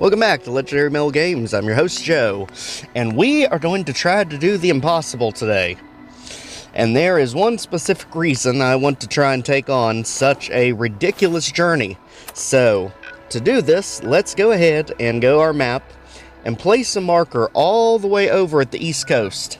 Welcome back to Legendary Mill Games. I'm your host, Joe, and we are going to try to do the impossible today. And there is one specific reason I want to try and take on such a ridiculous journey. So, to do this, let's go ahead and go our map and place a marker all the way over at the East Coast.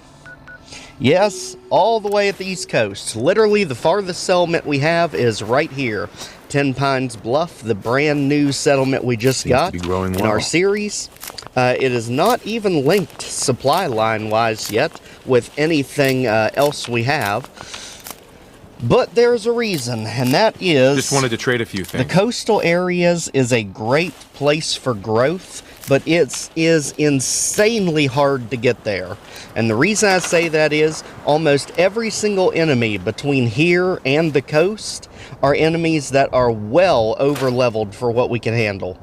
Yes, all the way at the East Coast. Literally, the farthest settlement we have is right here. 10 Pines Bluff, the brand new settlement we just got in our series. It is not even linked supply line wise yet with anything else we have. But there's a reason, and that is... Just wanted to trade a few things. The coastal areas is a great place for growth, but it is insanely hard to get there. And the reason I say that is almost every single enemy between here and the coast are enemies that are well over-leveled for what we can handle.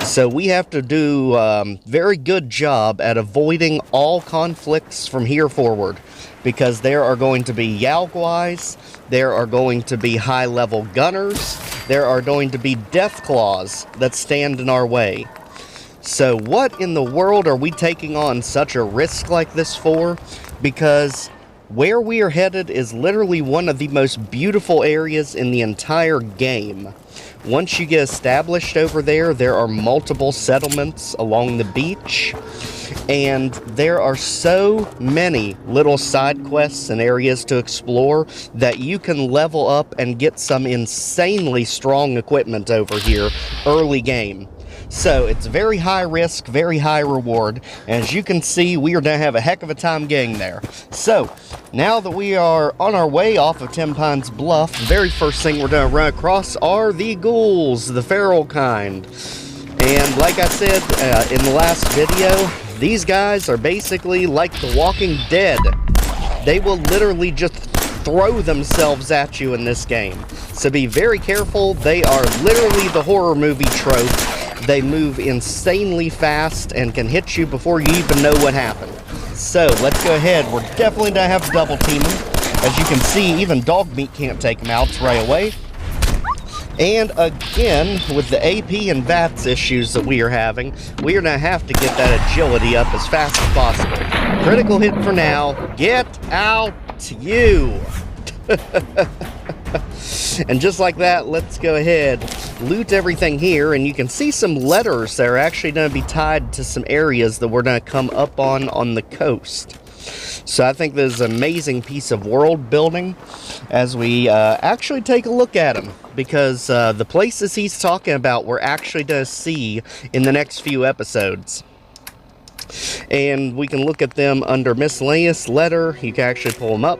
So we have to do a very good job at avoiding all conflicts from here forward, because there are going to be Yao Guais, there are going to be high-level gunners, there are going to be Deathclaws that stand in our way. So what in the world are we taking on such a risk like this for? Because where we are headed is literally one of the most beautiful areas in the entire game. Once you get established over there, there are multiple settlements along the beach, and there are so many little side quests and areas to explore that you can level up and get some insanely strong equipment over here early game. So it's very high risk, very high reward. As you can see, we are going to have a heck of a time getting there. So now that we are on our way off of 10 Pines Bluff, the very first thing we're going to run across are the ghouls, the feral kind. And like I said in the last video, these guys are basically like the Walking Dead. They will literally just throw themselves at you in this game. So be very careful. They are literally the horror movie trope. They move insanely fast and can hit you before you even know what happened. So let's go ahead. We're definitely going to have to double team them. As you can see, even dog meat can't take them out right away. And again, with the AP and VATS issues that we are having, we are going to have to get that agility up as fast as possible. Critical hit for now. Get out, you! And just like that, let's go ahead, loot everything here, and you can see some letters that are actually going to be tied to some areas that we're going to come up on the coast. So I think this is an amazing piece of world building as we actually take a look at them, because the places he's talking about we're actually going to see in the next few episodes. And we can look at them under miscellaneous letter. You can actually pull them up.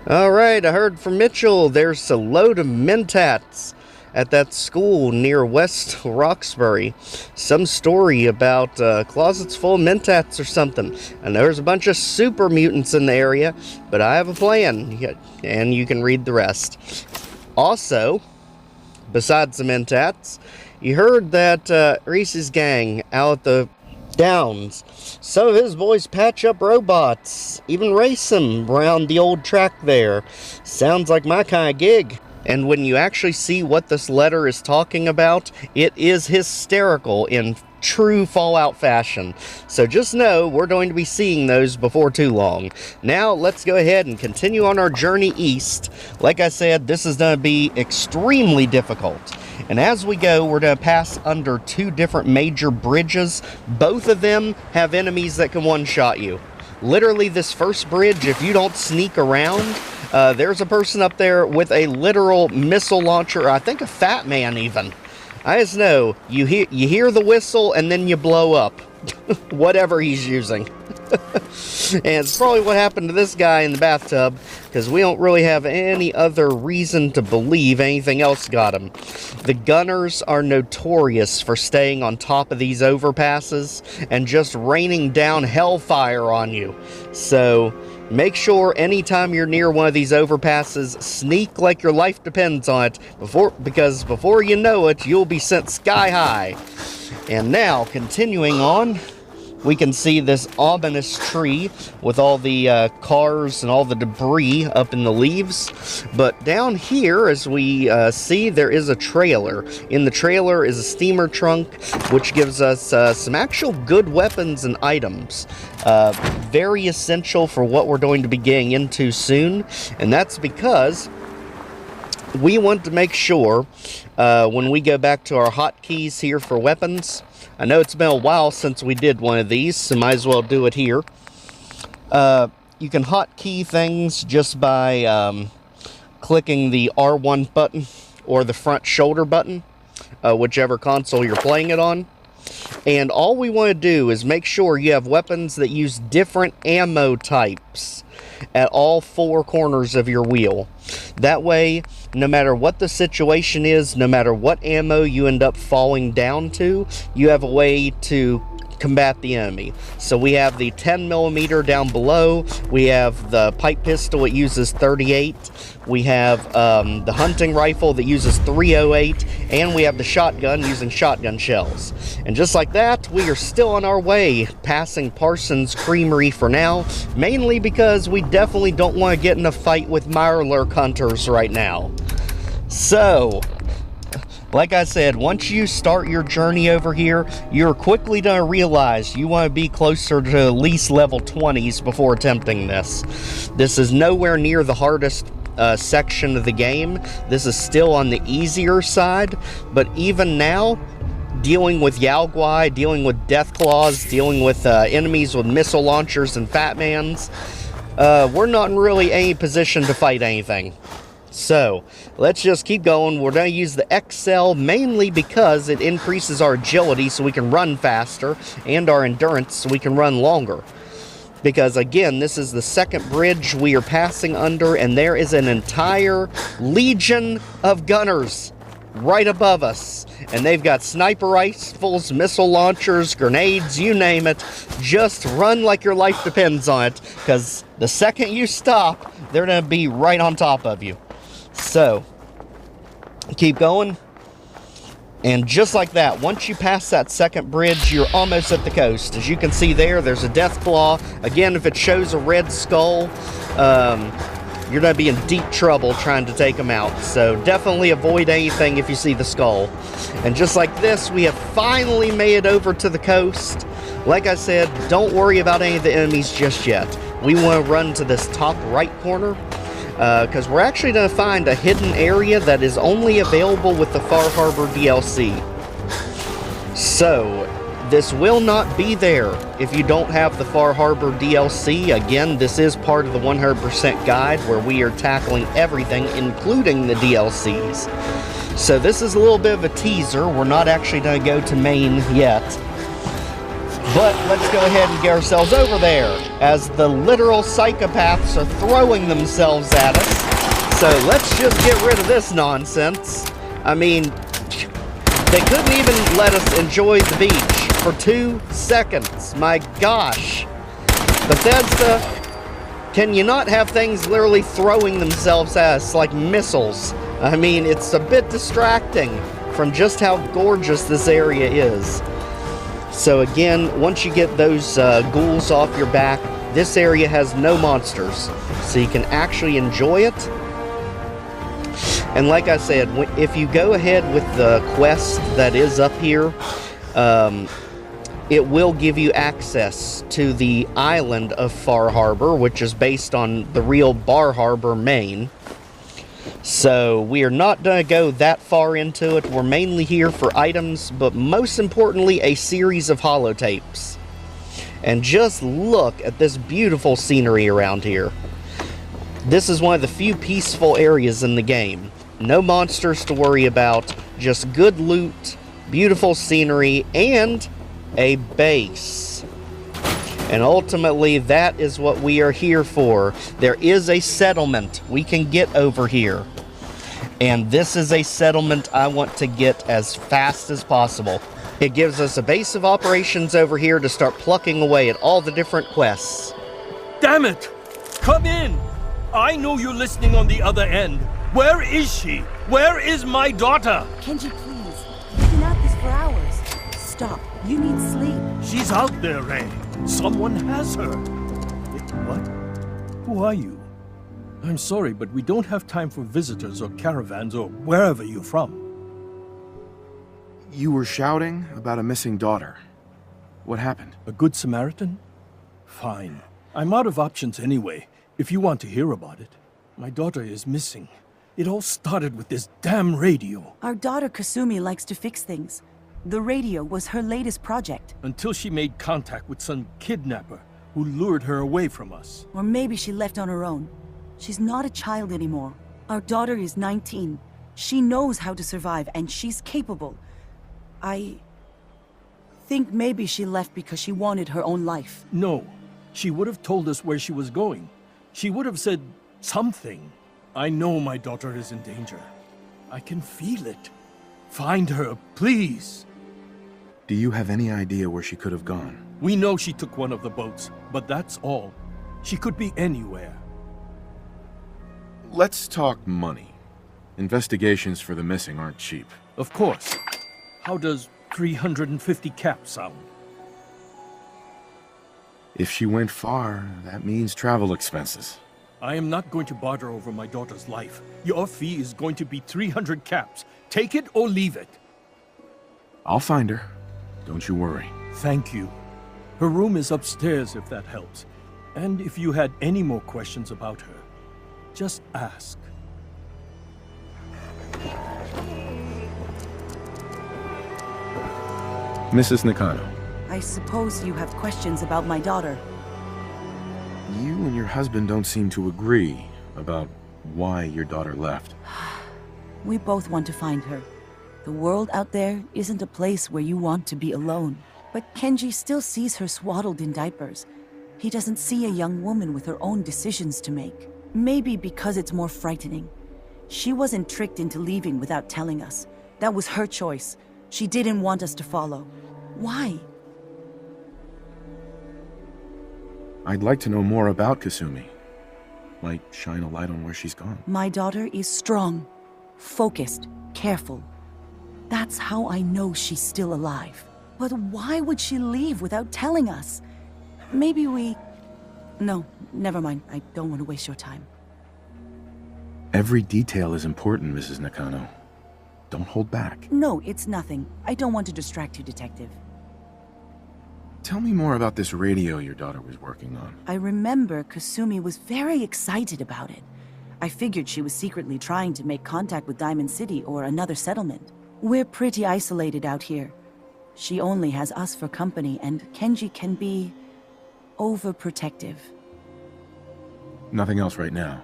Alright, I heard from Mitchell there's a load of mentats at that school near West Roxbury. Some story about closets full of mentats or something. And there's a bunch of super mutants in the area, but I have a plan, and you can read the rest. Also, besides the mentats, you heard that Reese's gang out at the Downs, some of his boys patch up robots, even race them around the old track there. Sounds like my kind of gig. And when you actually see what this letter is talking about, it is hysterical in true Fallout fashion. So just know we're going to be seeing those before too long. Now let's go ahead and continue on our journey east. Like I said, this is going to be extremely difficult. And as we go, we're going to pass under two different major bridges. Both of them have enemies that can one-shot you. Literally, this first bridge, if you don't sneak around, there's a person up there with a literal missile launcher, I think a Fat Man even. I just know, you hear the whistle and then you blow up. Whatever he's using. And it's probably what happened to this guy in the bathtub, because we don't really have any other reason to believe anything else got him. The gunners are notorious for staying on top of these overpasses and just raining down hellfire on you. So make sure anytime you're near one of these overpasses, sneak like your life depends on it, because before you know it, you'll be sent sky high. And now, continuing on, we can see this ominous tree with all the cars and all the debris up in the leaves. But down here, as we see, there is a trailer. In the trailer is a steamer trunk, which gives us some actual good weapons and items. Very essential for what we're going to be getting into soon. And that's because we want to make sure when we go back to our hotkeys here for weapons. I know it's been a while since we did one of these, so might as well do it here. You can hotkey things just by clicking the R1 button or the front shoulder button, whichever console you're playing it on. And all we want to do is make sure you have weapons that use different ammo types at all four corners of your wheel. That way, no matter what the situation is, no matter what ammo you end up falling down to, you have a way to combat the enemy. So we have the 10mm down below, we have the pipe pistol, it uses 38, we have the hunting rifle that uses 308, and we have the shotgun using shotgun shells. And just like that, we are still on our way, passing Parsons Creamery for now, mainly because we definitely don't want to get in a fight with Mirelurk hunters right now. So, like I said, once you start your journey over here, you're quickly going to realize you want to be closer to at least level 20s before attempting this. This is nowhere near the hardest section of the game. This is still on the easier side, but even now, dealing with Yao Guai, dealing with Deathclaws, dealing with enemies with missile launchers and Fat Mans, we're not in really any position to fight anything. So, let's just keep going. We're going to use the XL mainly because it increases our agility so we can run faster, and our endurance so we can run longer. Because again, this is the second bridge we are passing under, and there is an entire legion of gunners right above us. And they've got sniper rifles, missile launchers, grenades, you name it. Just run like your life depends on it, because the second you stop, they're going to be right on top of you. So, keep going, and just like that, once you pass that second bridge, you're almost at the coast. As you can see there's a Deathclaw. Again, if it shows a red skull, you're going to be in deep trouble trying to take them out. So definitely avoid anything if you see the skull. And just like this, we have finally made it over to the coast. Like I said, don't worry about any of the enemies just yet. We want to run to this top right corner, because we're actually going to find a hidden area that is only available with the Far Harbor DLC. So, this will not be there if you don't have the Far Harbor DLC. Again, this is part of the 100% guide where we are tackling everything, including the DLCs. So this is a little bit of a teaser. We're not actually going to go to Maine yet. But let's go ahead and get ourselves over there, as the literal psychopaths are throwing themselves at us. So let's just get rid of this nonsense. I mean, they couldn't even let us enjoy the beach for 2 seconds. My gosh. Bethesda, can you not have things literally throwing themselves at us like missiles? I mean, it's a bit distracting from just how gorgeous this area is. So again, once you get those ghouls off your back, this area has no monsters, so you can actually enjoy it. And like I said, if you go ahead with the quest that is up here, it will give you access to the island of Far Harbor, which is based on the real Bar Harbor, Maine. So we are not going to go that far into it. We're mainly here for items, but most importantly, a series of holotapes. And just look at this beautiful scenery around here. This is one of the few peaceful areas in the game. No monsters to worry about, just good loot, beautiful scenery, and a base. And ultimately, that is what we are here for. There is a settlement we can get over here. And this is a settlement I want to get as fast as possible. It gives us a base of operations over here to start plucking away at all the different quests. Damn it! Come in! I know you're listening on the other end. Where is she? Where is my daughter? Kenji, please. We've been at this for hours. stop. You need sleep. She's out there, Ray. Someone has her. What? Who are you? I'm sorry, but we don't have time for visitors or caravans or wherever you're from. You were shouting about a missing daughter. What happened? A good Samaritan? Fine. I'm out of options anyway, if you want to hear about it. My daughter is missing. It all started with this damn radio. Our daughter Kasumi likes to fix things. The radio was her latest project. Until she made contact with some kidnapper who lured her away from us. Or maybe she left on her own. She's not a child anymore. Our daughter is 19. She knows how to survive, and she's capable. I think maybe she left because she wanted her own life. No. She would have told us where she was going. She would have said something. I know my daughter is in danger. I can feel it. Find her, please. Do you have any idea where she could have gone? We know she took one of the boats, but that's all. She could be anywhere. Let's talk money. Investigations for the missing aren't cheap. Of course. How does 350 caps sound? If she went far, that means travel expenses. I am not going to barter over my daughter's life. Your fee is going to be 300 caps. Take it or leave it. I'll find her. Don't you worry. Thank you. Her room is upstairs if that helps. And if you had any more questions about her, just ask. Mrs. Nakano. I suppose you have questions about my daughter. You and your husband don't seem to agree about why your daughter left. We both want to find her. The world out there isn't a place where you want to be alone. But Kenji still sees her swaddled in diapers. He doesn't see a young woman with her own decisions to make. Maybe because it's more frightening. She wasn't tricked into leaving without telling us. That was her choice. She didn't want us to follow. Why? I'd like to know more about Kasumi. Might shine a light on where she's gone. My daughter is strong, focused, careful. That's how I know she's still alive. But why would she leave without telling us? Maybe we... No, never mind. I don't want to waste your time. Every detail is important, Mrs. Nakano. Don't hold back. No, it's nothing. I don't want to distract you, Detective. Tell me more about this radio your daughter was working on. I remember Kasumi was very excited about it. I figured she was secretly trying to make contact with Diamond City or another settlement. We're pretty isolated out here. She only has us for company, and Kenji can be... overprotective. Nothing else right now.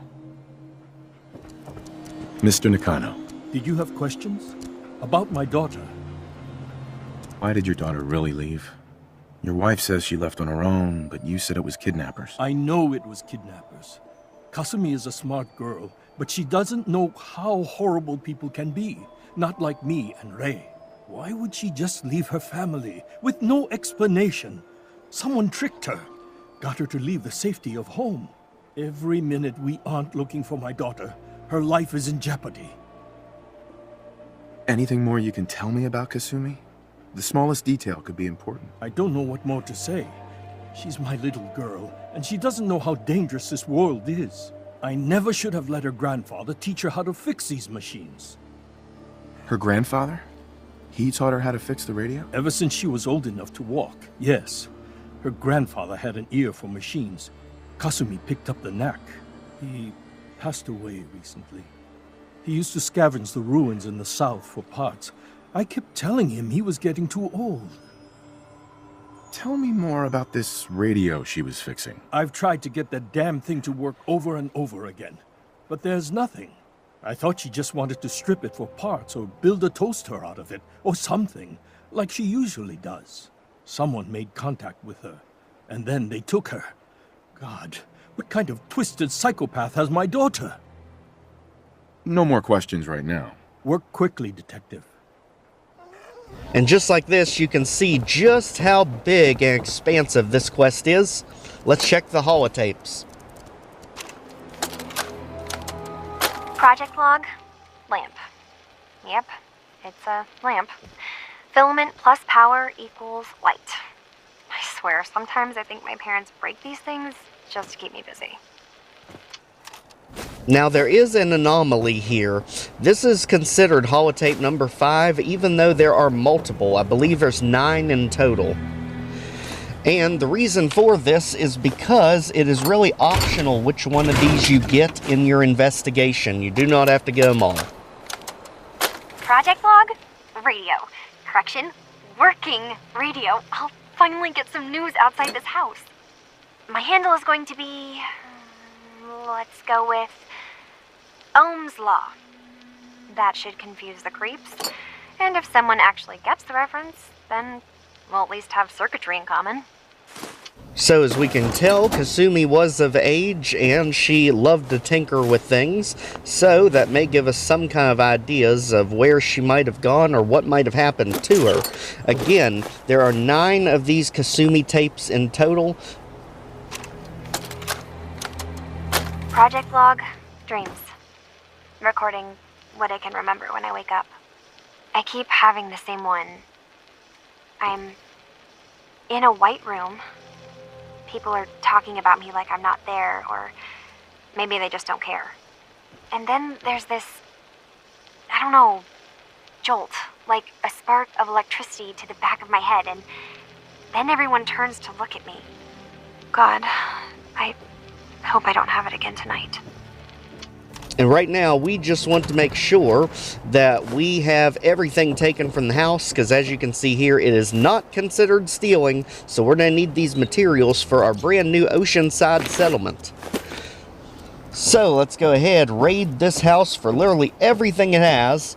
Mr. Nakano. Did you have questions? About my daughter? Why did your daughter really leave? Your wife says she left on her own, but you said it was kidnappers. I know it was kidnappers. Kasumi is a smart girl, but she doesn't know how horrible people can be. Not like me and Ray. Why would she just leave her family with no explanation? Someone tricked her. Got her to leave the safety of home. Every minute we aren't looking for my daughter, her life is in jeopardy. Anything more you can tell me about Kasumi? The smallest detail could be important. I don't know what more to say. She's my little girl, and she doesn't know how dangerous this world is. I never should have let her grandfather teach her how to fix these machines. Her grandfather? He taught her how to fix the radio? Ever since she was old enough to walk, yes. Her grandfather had an ear for machines. Kasumi picked up the knack. He passed away recently. He used to scavenge the ruins in the south for parts. I kept telling him he was getting too old. Tell me more about this radio she was fixing. I've tried to get that damn thing to work over and over again, but there's nothing. I thought she just wanted to strip it for parts or build a toaster out of it, or something, like she usually does. Someone made contact with her, and then they took her. God, what kind of twisted psychopath has my daughter? No more questions right now. Work quickly, Detective. And just like this, you can see just how big and expansive this quest is. Let's check the holotapes. Project log? Lamp. Yep, it's a lamp. Filament plus power equals light. I swear, sometimes I think my parents break these things just to keep me busy. Now, there is an anomaly here. This is considered holotape number 5, even though there are multiple. I believe there's 9 in total. And the reason for this is because it is really optional which one of these you get in your investigation. You do not have to get them all. Project log? Radio. Correction, working radio. I'll finally get some news outside this house. My handle is going to be... let's go with... Ohm's Law. That should confuse the creeps. And if someone actually gets the reference, then we'll at least have circuitry in common. So as we can tell, Kasumi was of age and she loved to tinker with things, so that may give us some kind of ideas of where she might have gone or what might have happened to her. Again, there are 9 of these Kasumi tapes in total. Project log, dreams. Recording what I can remember when I wake up. I keep having the same one. I'm in a white room. People are talking about me like I'm not there, or maybe they just don't care. And then there's this, I don't know, jolt, like a spark of electricity to the back of my head, and then everyone turns to look at me. God, I hope I don't have it again tonight. And right now, we just want to make sure that we have everything taken from the house, because as you can see here, it is not considered stealing, so we're going to need these materials for our brand new Oceanside settlement. So, let's go ahead, raid this house for literally everything it has.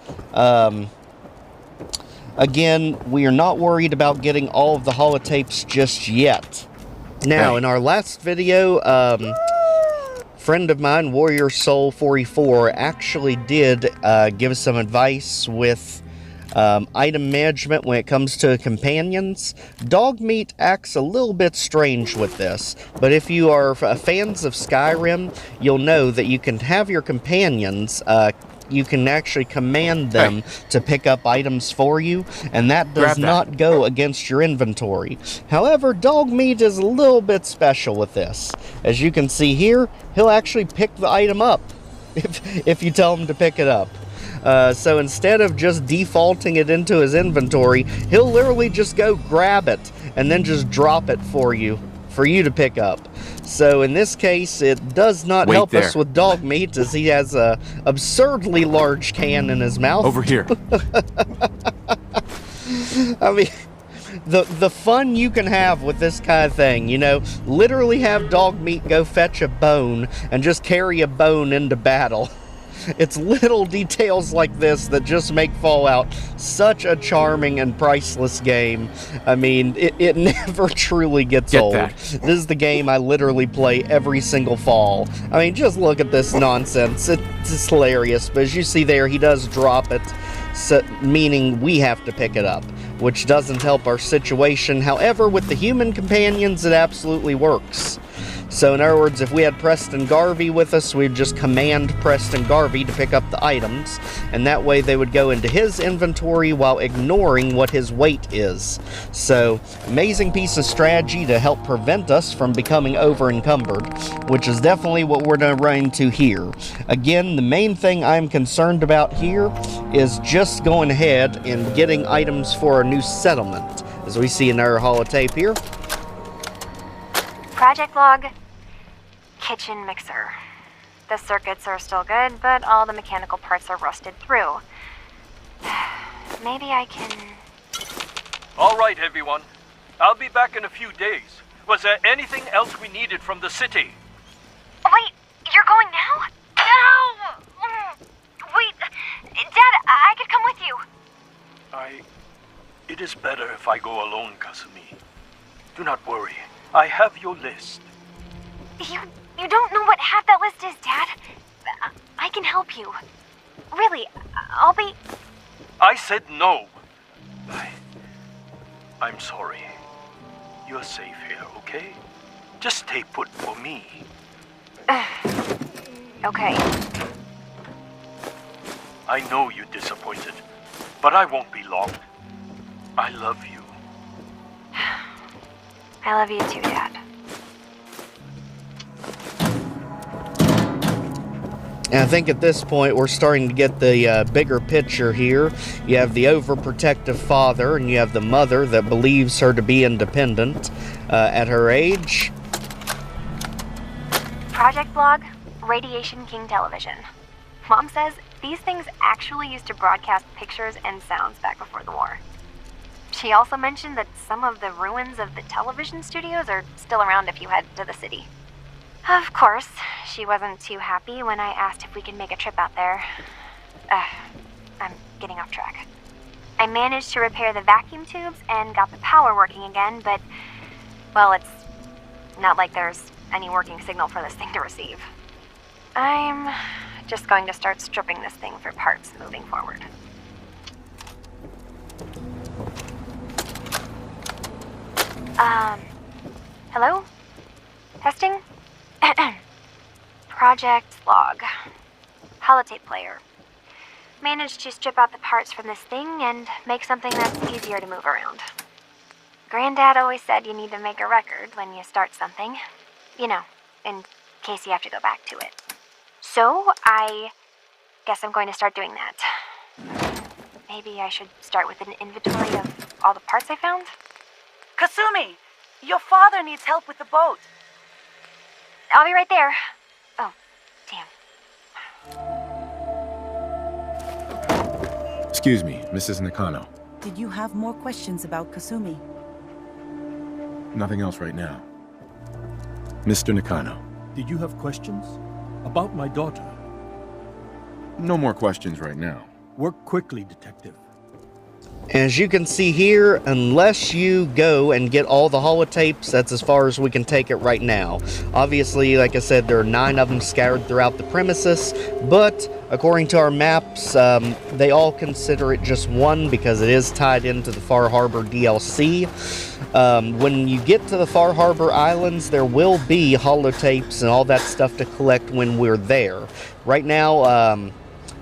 Again, we are not worried about getting all of the holotapes just yet. Now, in our last video, friend of mine, Warrior Soul 44, actually did give us some advice with item management when it comes to companions. Dog meat acts a little bit strange with this, but if you are fans of Skyrim, you'll know that you can have your companions, you can actually command them to pick up items for you, and that does not go against your inventory. However, dog meat is a little bit special with this. As you can see here, he'll actually pick the item up if you tell him to pick it up. So instead of just defaulting it into his inventory, he'll literally just go grab it and then just drop it for you to pick up. So in this case, it does not help us with dog meat, as he has a absurdly large can in his mouth. Over here. I mean, the fun you can have with this kind of thing, you know, literally have dog meat go fetch a bone and just carry a bone into battle. It's little details like this that just make Fallout such a charming and priceless game. I mean, it never truly gets old. This is the game I literally play every single fall. I mean, just look at this nonsense. It's hilarious. But as you see there, he does drop it, so, meaning we have to pick it up, which doesn't help our situation. However, with the human companions, it absolutely works. So in other words, if we had Preston Garvey with us, we'd just command Preston Garvey to pick up the items, and that way they would go into his inventory while ignoring what his weight is. So, amazing piece of strategy to help prevent us from becoming over-encumbered, which is definitely what we're going to run into here. Again, the main thing I'm concerned about here is just going ahead and getting items for our new settlement, as we see in our holotape here. Project log, kitchen mixer. The circuits are still good, but all the mechanical parts are rusted through. Maybe I can... All right, everyone. I'll be back in a few days. Was there anything else we needed from the city? Wait, you're going now? No! Wait, Dad, I could come with you. It is better if I go alone, Kasumi. Do not worry. I have your list. You don't know what half that list is, Dad. I can help you. Really, I'll be... I said no. I'm sorry. You're safe here, okay? Just stay put for me. Okay. I know you're disappointed, but I won't be long. I love you. I love you too, Dad. And I think at this point we're starting to get the bigger picture here. You have the overprotective father, and you have the mother that believes her to be independent at her age. Project Blog, Radiation King Television. Mom says these things actually used to broadcast pictures and sounds back before the war. She also mentioned that some of the ruins of the television studios are still around if you head to the city. Of course, she wasn't too happy when I asked if we could make a trip out there. I'm getting off track. I managed to repair the vacuum tubes and got the power working again, but, well, it's not like there's any working signal for this thing to receive. I'm just going to start stripping this thing for parts moving forward. Hello? Testing? Project Log. Holotape player. Managed to strip out the parts from this thing and make something that's easier to move around. Granddad always said you need to make a record when you start something. You know, in case you have to go back to it. So, I guess I'm going to start doing that. Maybe I should start with an inventory of all the parts I found? Kasumi, your father needs help with the boat. I'll be right there. Oh, damn. Excuse me, Mrs. Nakano. Did you have more questions about Kasumi? Nothing else right now. Mr. Nakano. Did you have questions? About my daughter? No more questions right now. Work quickly, Detective. As you can see here, unless you go and get all the holotapes, that's as far as we can take it right now. Obviously, like I said, there are 9 of them scattered throughout the premises, but according to our maps, they all consider it just one because it is tied into the Far Harbor DLC. When you get to the Far Harbor Islands, there will be holotapes and all that stuff to collect when we're there. Right now,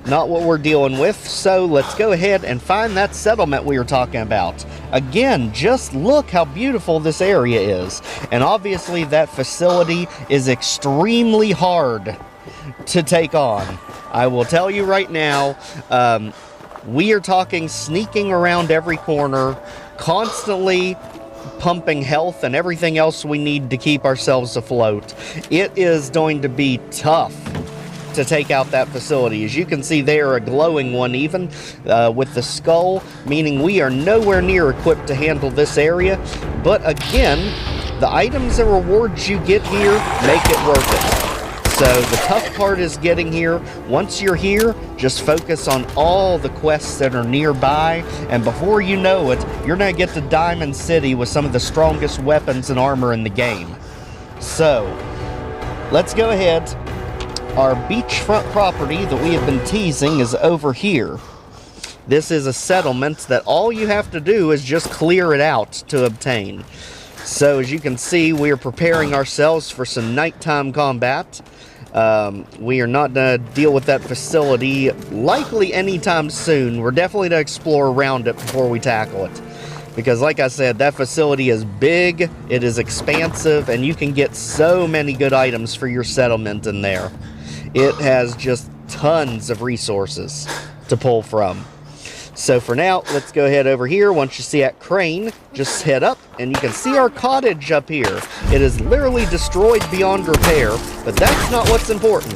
not what we're dealing with, so let's go ahead and find that settlement we were talking about. Again, just look how beautiful this area is. And obviously that facility is extremely hard to take on. I will tell you right now, we are talking sneaking around every corner, constantly pumping health and everything else we need to keep ourselves afloat. It is going to be tough to take out that facility. As you can see there, a glowing one even, with the skull, meaning we are nowhere near equipped to handle this area. But again, the items and rewards you get here make it worth it. So the tough part is getting here. Once you're here, just focus on all the quests that are nearby, and before you know it, you're going to get to Diamond City with some of the strongest weapons and armor in the game. So, let's go ahead. Our beachfront property that we have been teasing is over here. This is a settlement that all you have to do is just clear it out to obtain. So as you can see, we are preparing ourselves for some nighttime combat. We are not going to deal with that facility likely anytime soon. We're definitely going to explore around it before we tackle it. Because like I said, that facility is big, it is expansive, and you can get so many good items for your settlement in there. It has just tons of resources to pull from. So for now, let's go ahead over here. Once you see that crane, just head up, and you can see our cottage up here. It is literally destroyed beyond repair, but that's not what's important.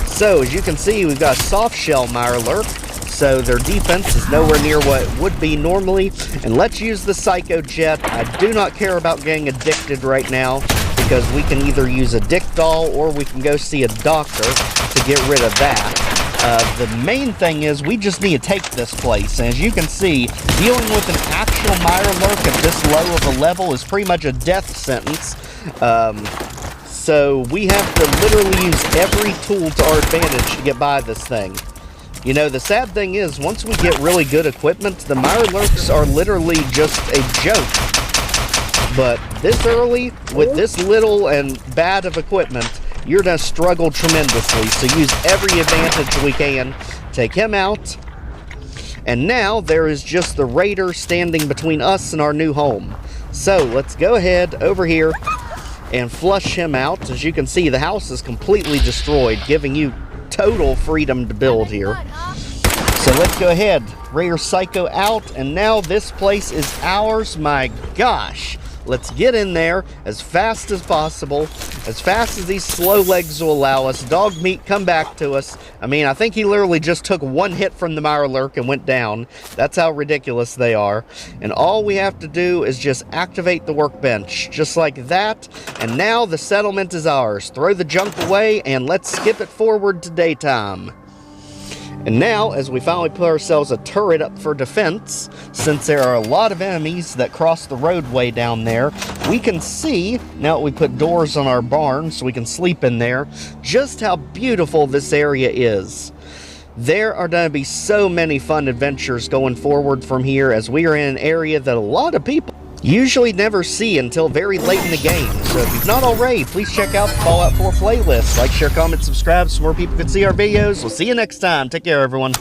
So as you can see, we've got a soft shell Mirelurk, so their defense is nowhere near what it would be normally. And let's use the Psycho Jet. I do not care about getting addicted right now, because we can either use a dick doll or we can go see a doctor to get rid of that. The main thing is we just need to take this place. And as you can see, dealing with an actual Mirelurk at this low of a level is pretty much a death sentence. So we have to literally use every tool to our advantage to get by this thing. You know, the sad thing is, once we get really good equipment, the Mirelurks are literally just a joke. But this early, with this little and bad of equipment, you're going to struggle tremendously. So use every advantage we can. Take him out. And now there is just the raider standing between us and our new home. So let's go ahead over here and flush him out. As you can see, the house is completely destroyed, giving you total freedom to build here. So let's go ahead, Raider Psycho out, and now this place is ours. My gosh, let's get in there as fast as possible, as fast as these slow legs will allow us. Dog meat, come back to us. I mean, I think he literally just took one hit from the Mirelurk and went down. That's how ridiculous they are. And all we have to do is just activate the workbench, just like that. And now the settlement is ours. Throw the junk away and let's skip it forward to daytime. And now, as we finally put ourselves a turret up for defense, since there are a lot of enemies that cross the roadway down there, we can see, now that we put doors on our barn so we can sleep in there, just how beautiful this area is. There are going to be so many fun adventures going forward from here, as we are in an area that a lot of people usually never see until very late in the game. So if you've not already, please check out the Fallout 4 playlist. Like, share, comment, subscribe so more people can see our videos. We'll see you next time. Take care, everyone.